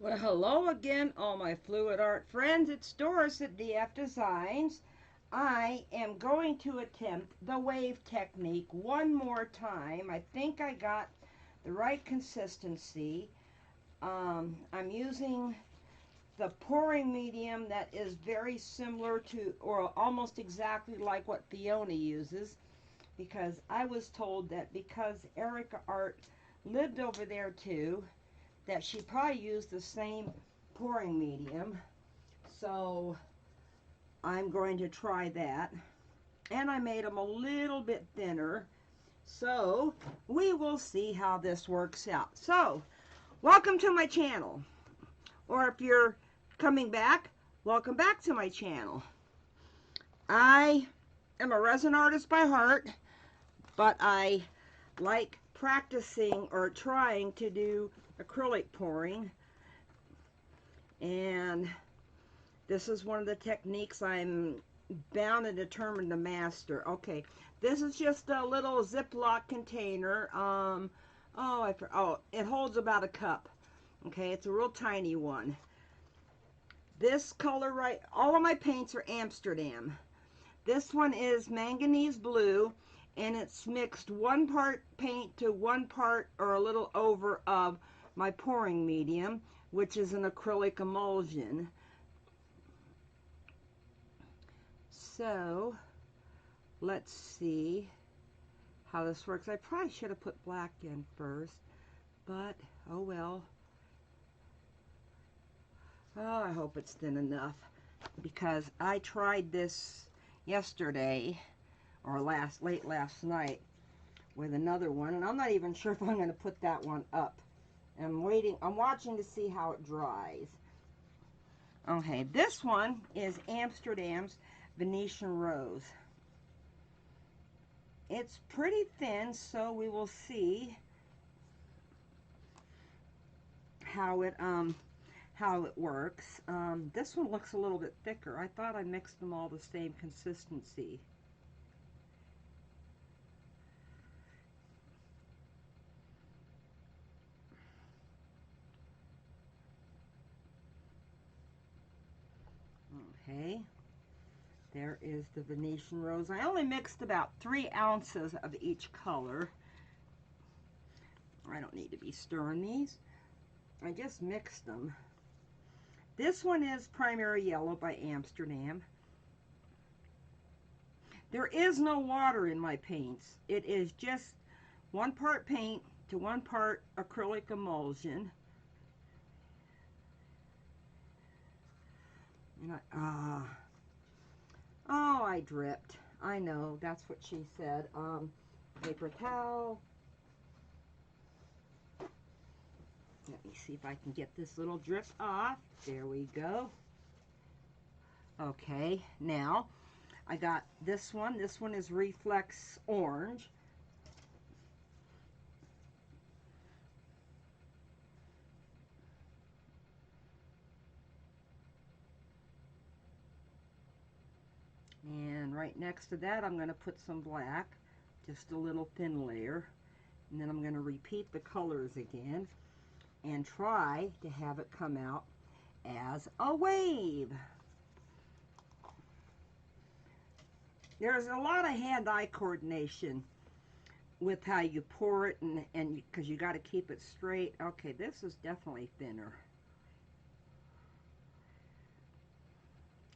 Well, hello again, all my fluid art friends. It's Doris at DF Designs. I am going to attempt the wave technique one more time. I think I got the right consistency. I'm using the pouring medium that is very similar to, or almost exactly like what Fiona uses, because I was told that because Erika Art lived over there too, that she probably used the same pouring medium. So I'm going to try that. And I made them a little bit thinner. So we will see how this works out. So welcome to my channel. Or if you're coming back, welcome back to my channel. I am a resin artist by heart, but I like practicing or trying to do acrylic pouring. And this is one of the techniques I'm bound and determined to master. Okay, this is just a little Ziploc container. It holds about a cup. Okay, it's a real tiny one. This color, right, all of my paints are Amsterdam. This one is manganese blue, and it's mixed 1 part paint to 1 part or a little over of my pouring medium, which is an acrylic emulsion. So let's see how this works. I probably should have put black in first, but oh well. Oh, I hope it's thin enough, because I tried this yesterday or late last night with another one, and I'm not even sure if I'm going to put that one up. I'm watching to see how it dries. Okay, this one is Amsterdam's Venetian Rose. It's pretty thin, so we will see how it works. This one looks a little bit thicker. I thought I mixed them all the same consistency. Okay, there is the Venetian Rose. I only mixed about 3 ounces of each color. I don't need to be stirring these. I just mixed them. This one is Primary Yellow by Amsterdam. There is no water in my paints. It is just 1 part paint to 1 part acrylic emulsion. And oh, I dripped. I know, that's what she said. Paper towel. Let me see if I can get this little drip off. There we go. Okay, now I got this one. This one is Reflex Orange. And right next to that, I'm going to put some black, just a little thin layer. And then I'm going to repeat the colors again and try to have it come out as a wave. There's a lot of hand-eye coordination with how you pour it, and because you got to keep it straight. Okay, this is definitely thinner.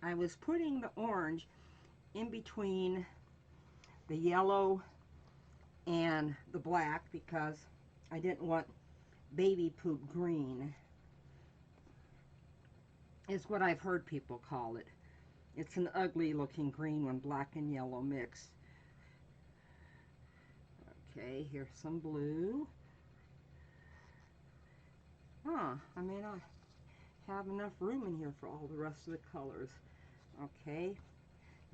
I was putting the orange in between the yellow and the black because I didn't want baby poop green, is what I've heard people call it. It's an ugly looking green when black and yellow mix. Okay, here's some blue. I may not have enough room in here for all the rest of the colors. Okay,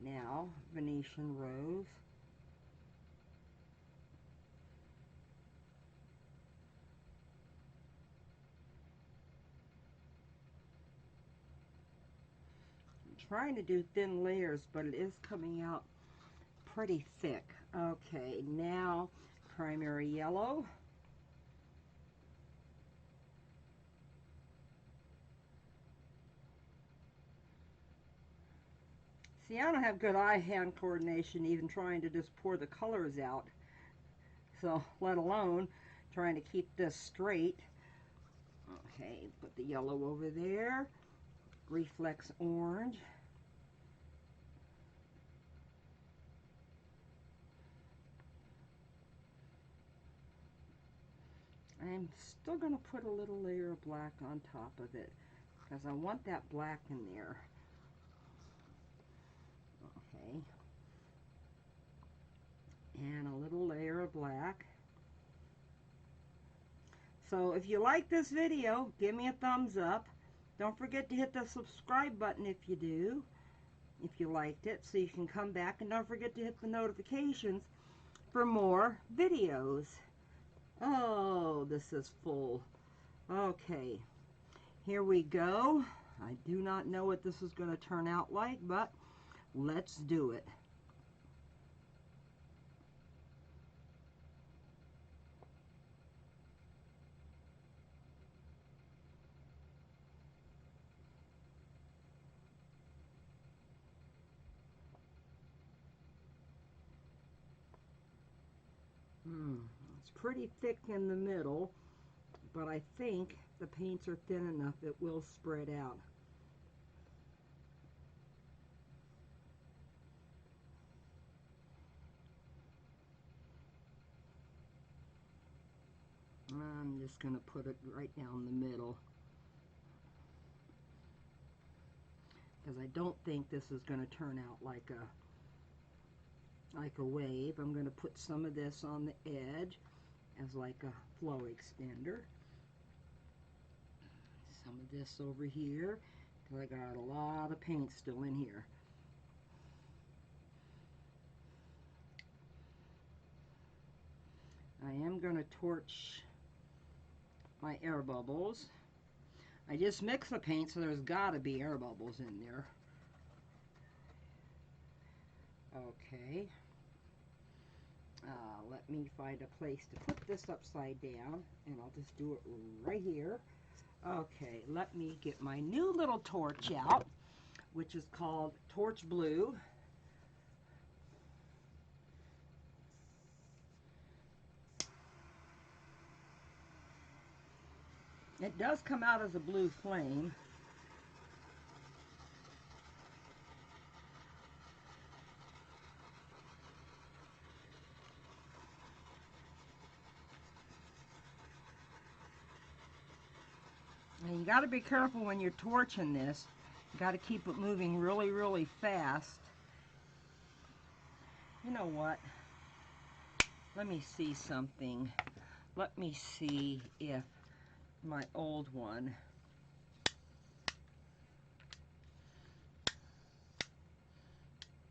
now Venetian Rose. Trying to do thin layers, but it is coming out pretty thick. Okay, now Primary Yellow. See, I don't have good eye-hand coordination even trying to just pour the colors out. So, let alone trying to keep this straight. Okay, put the yellow over there. Reflex orange. I'm still going to put a little layer of black on top of it because I want that black in there. Okay. And a little layer of black. So if you like this video, give me a thumbs up. Don't forget to hit the subscribe button if you do, if you liked it, so you can come back. And don't forget to hit the notifications for more videos. Oh, this is full. Okay, here we go. I do not know what this is going to turn out like, but let's do it. It's pretty thick in the middle, but I think the paints are thin enough it will spread out. I'm just going to put it right down the middle because I don't think this is going to turn out like a wave. I'm going to put some of this on the edge as like a flow extender. Some of this over here because I got a lot of paint still in here. I am going to torch my air bubbles. I just mixed the paint, so there's got to be air bubbles in there. Okay. Let me find a place to put this upside down, and I'll just do it right here. Okay, let me get my new little torch out, which is called Torch Blue. It does come out as a blue flame. And you got to be careful when you're torching this. You got to keep it moving really, really fast. You know what? Let me see something. Let me see if my old one.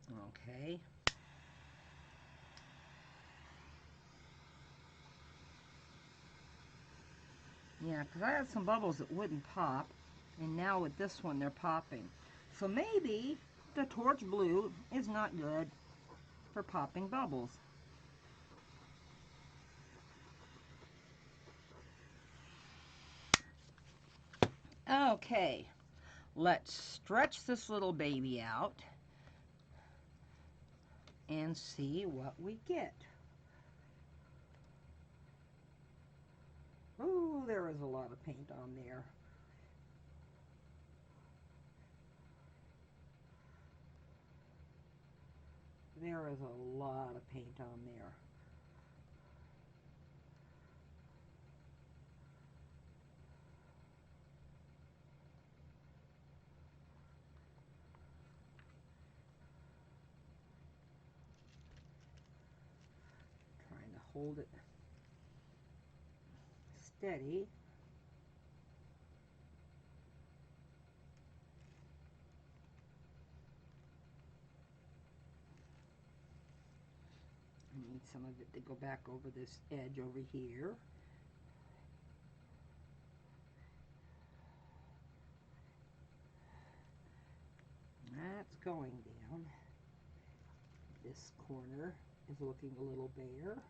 Okay. Yeah, because I had some bubbles that wouldn't pop, and now with this one they're popping. So maybe the Torch Blue is not good for popping bubbles. Okay, let's stretch this little baby out and see what we get. Ooh, there is a lot of paint on there. There is a lot of paint on there. Trying to hold it steady. I need some of it to go back over this edge over here. That's going down. This corner is looking a little bare.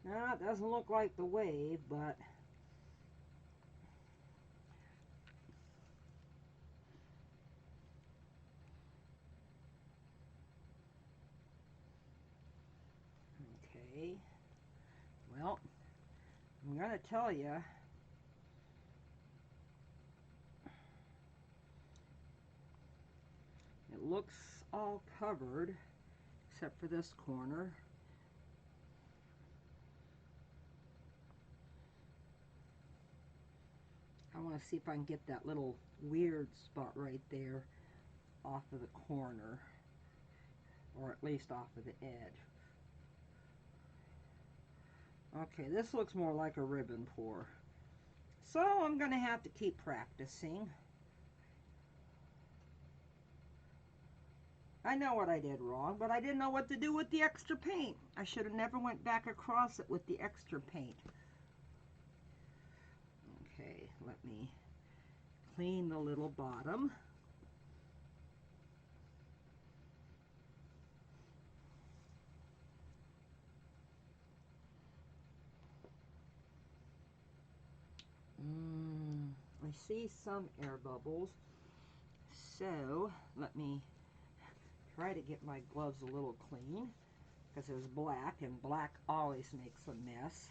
Now, it doesn't look like the wave, but Okay. Well, I'm going to tell you, it looks all covered except for this corner. I want to see if I can get that little weird spot right there off of the corner, or at least off of the edge. Okay, this looks more like a ribbon pour. So I'm going to have to keep practicing. I know what I did wrong, but I didn't know what to do with the extra paint. I should have never went back across it with the extra paint. Okay, let me clean the little bottom. I see some air bubbles, so let me try to get my gloves a little clean, because it was black, and black always makes a mess.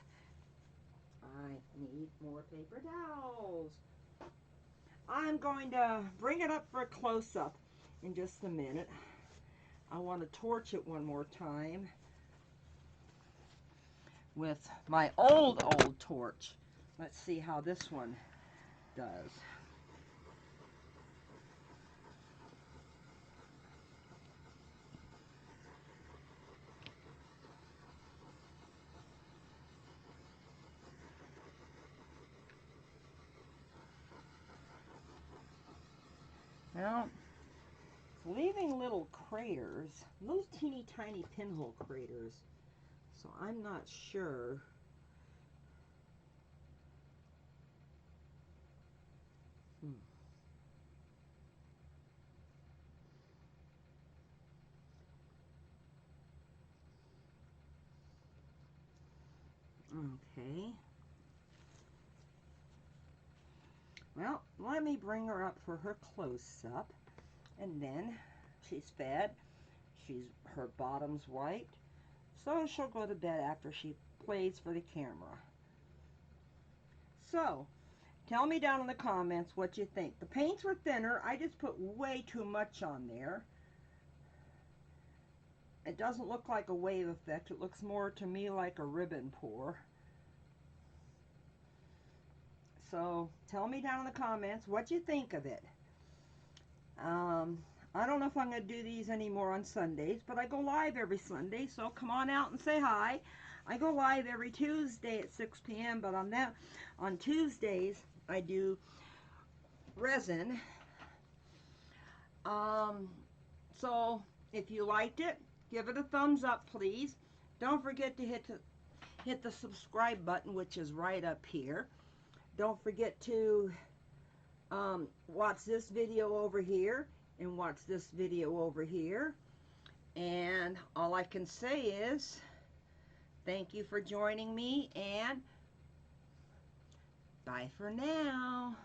I need more paper towels. I'm going to bring it up for a close-up in just a minute. I want to torch it one more time with my old torch. Let's see how this one does. Well, it's leaving little craters, little teeny tiny pinhole craters, so I'm not sure. Okay. Well, let me bring her up for her close-up, and then she's fed. Her bottom's wiped, so she'll go to bed after she plays for the camera. So, tell me down in the comments what you think. The paints were thinner. I just put way too much on there. It doesn't look like a wave effect. It looks more to me like a ribbon pour. So tell me down in the comments what you think of it. I don't know if I'm going to do these anymore on Sundays, but I go live every Sunday, so come on out and say hi. I go live every Tuesday at 6 p.m., but on Tuesdays I do resin. So if you liked it, give it a thumbs up, please. Don't forget to hit the subscribe button, which is right up here. Don't forget to watch this video over here and watch this video over here. And all I can say is thank you for joining me, and bye for now.